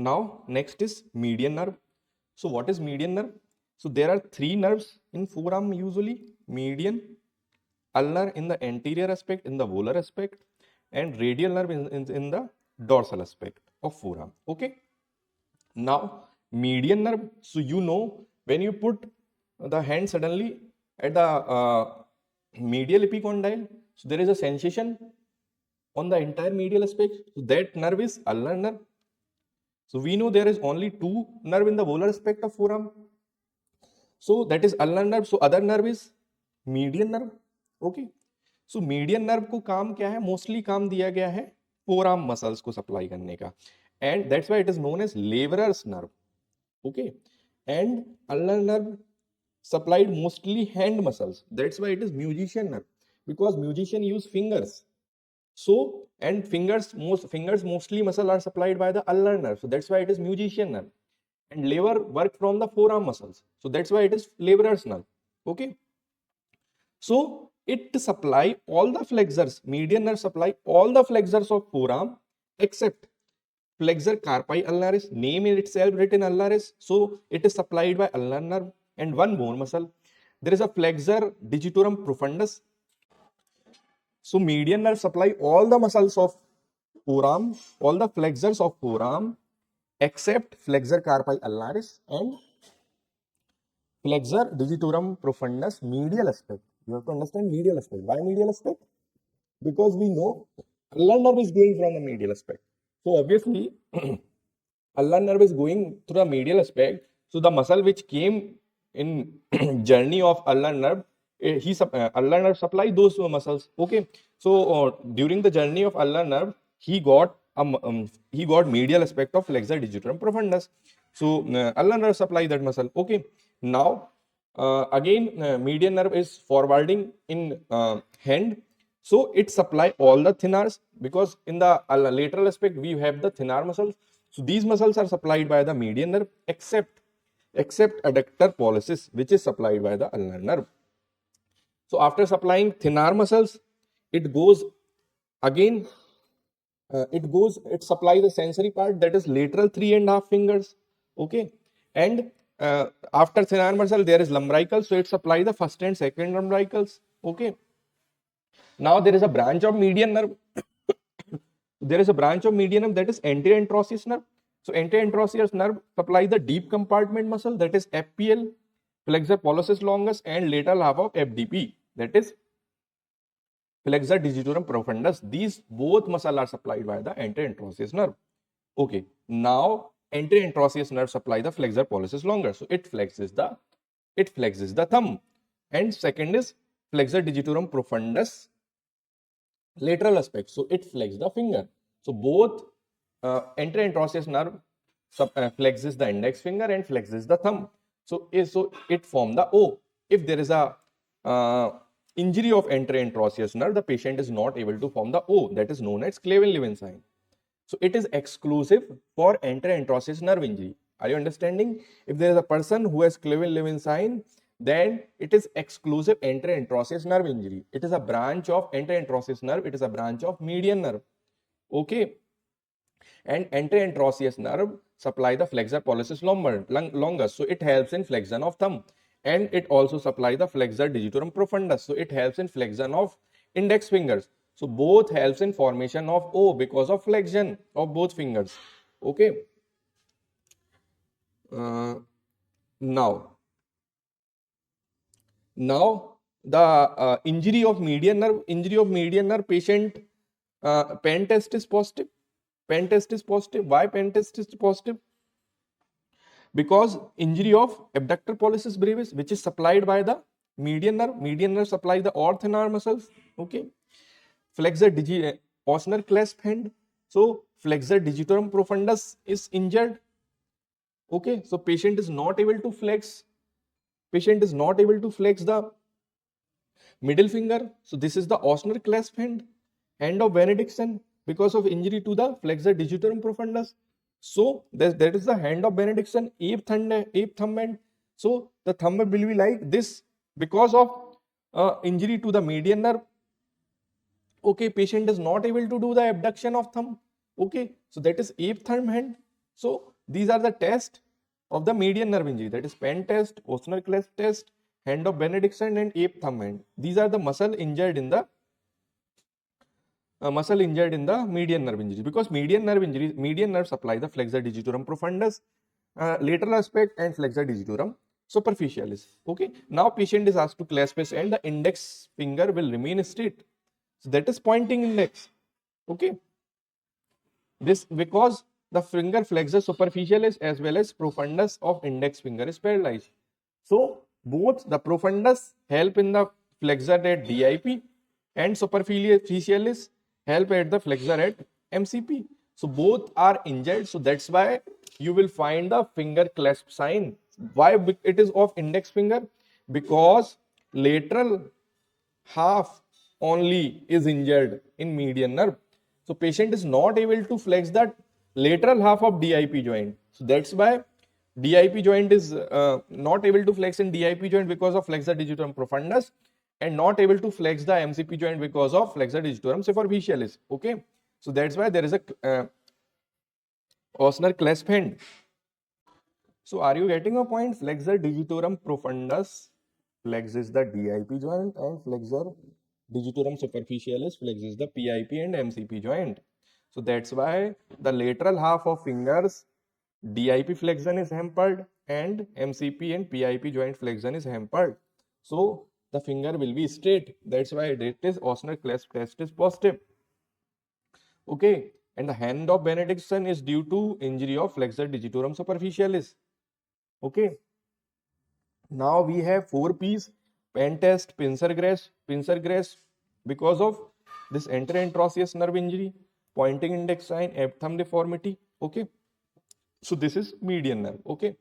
Now next is median nerve. So what is median nerve? So there are three nerves in forearm usually: median, ulnar in the anterior aspect, in the volar aspect, and radial nerve in the dorsal aspect of forearm. Okay. Now median nerve. So you know, when you put the hand suddenly at the medial epicondyle, so there is a sensation on the entire medial aspect. So that nerve is ulnar nerve. So we know there is only two nerve in the volar aspect of forearm. So that is ulnar nerve. So other nerve is median nerve. Okay. So median nerve को काम क्या है? Mostly काम दिया गया है forearm muscles को supply करने का. And that's why it is known as leverer's nerve. Okay. And ulnar nerve supplied mostly hand muscles. That's why it is musician nerve, because musician use fingers. So, and fingers mostly muscle are supplied by the ulnar nerve. So that's why it is musician nerve. And lever work from the forearm muscles. So that's why it is leverer's nerve. Okay. So it supply all the flexors. Median nerve supply all the flexors of forearm except flexor carpi ulnaris. Name in itself written ulnaris. So it is supplied by ulnar nerve and one more muscle. There is a flexor digitorum profundus. So median nerve supply all the muscles of forearm, all the flexors of forearm except flexor carpi ulnaris and flexor digitorum profundus medial aspect. You have to understand medial aspect. Why medial aspect? Because we know ulnar nerve is going from the medial aspect. So obviously ulnar nerve is going through the medial aspect. So the muscle which came in journey of ulnar nerve, ulnar nerve supply those two muscles. Okay. So during the journey of ulnar nerve, he got medial aspect of flexor digitorum profundus. So ulnar nerve supply that muscle. Okay. Now again median nerve is forwarding in hand. So it supply all the thinars, because in the lateral aspect we have the thenar muscles. So these muscles are supplied by the median nerve except adductor pollicis, which is supplied by the ulnar nerve. So after supplying thenar muscles, it goes again. It supplies the sensory part, that is lateral 3.5 fingers. Okay, and after thenar muscle there is lumbrical, so it supplies the first and second lumbricals. Okay. Now there is a branch of median nerve. There is a branch of median nerve, that is anterior interosseous nerve. So anterior interosseous nerve supplies the deep compartment muscle, that is FPL, flexor pollicis longus, and lateral half of FDP, that is flexor digitorum profundus. These both muscles are supplied by the anterior interosseous nerve. Okay. Now anterior interosseous nerve supply the flexor pollicis longus. So it flexes the thumb. And second is flexor digitorum profundus lateral aspect. So it flexes the finger. So both anterior interosseous nerve flexes the index finger and flexes the thumb. So it forms the O. If there is a injury of anterior interosseous nerve, the patient is not able to form the O. That is known as Clavin-Lewin sign. So it is exclusive for anterior interosseous nerve injury. Are you understanding? If there is a person who has Clavin-Lewin sign, then it is exclusive anterior interosseous nerve injury. It is a branch of anterior interosseous nerve. It is a branch of median nerve. Okay. And anterior interosseous nerve supply the flexor pollicis longus. So it helps in flexion of thumb. And it also supply the flexor digitorum profundus. So it helps in flexion of index fingers. So both helps in formation of O because of flexion of both fingers. Okay. Now the injury of median nerve patient pen test is positive. Pen test is positive. Why pen test is positive? Because injury of abductor pollicis brevis, which is supplied by the median nerve supply the orthonar muscles. Okay. Flexor Osner clasp hand. So flexor digitorum profundus is injured. Okay. So patient is not able to flex. Patient is not able to flex the middle finger. So this is the Osner clasp hand of Benediction, because of injury to the flexor digitorum profundus. So that is the hand of Benediction, ape thumb hand. So the thumb will be like this because of injury to the median nerve. Okay, patient is not able to do the abduction of thumb. Okay, so that is ape thumb hand. So these are the tests of the median nerve injury, that is pen test, Osner cleft test, hand of Benedictson and ape thumb hand. These are the muscle injured in the median nerve injury, because median nerve supply the flexor digitorum profundus, lateral aspect and flexor digitorum superficialis. Okay, now patient is asked to clasp his hand, the index finger will remain straight, so that is pointing index. Okay, this because the finger flexor superficialis as well as profundus of index finger is paralyzed. So both the profundus help in the flexor at DIP and superficialis help at the flexor at MCP. So both are injured. So that's why you will find the finger clasp sign. Why it is of index finger? Because lateral half only is injured in median nerve. So patient is not able to flex that lateral half of DIP joint. So that's why DIP joint is not able to flex in DIP joint because of flexor digitorum profundus, and not able to flex the MCP joint because of flexor digitorum superficialis. Okay, so that's why there is a Osner clasp hand. So are you getting a point? Flexor digitorum profundus flexes the DIP joint and flexor digitorum superficialis flexes the PIP and MCP joint. So that's why the lateral half of fingers DIP flexion is hampered and MCP and PIP joint flexion is hampered. So the finger will be straight. That's why it is Osner clasp test is positive. Okay, and the hand of Benedictson is due to injury of flexor digitorum superficialis. Okay, now we have 4 P's: pen test, pincer grasp, because of this enterointraosseous nerve injury, pointing index sign, ape thumb deformity. Okay, so this is median nerve. Okay,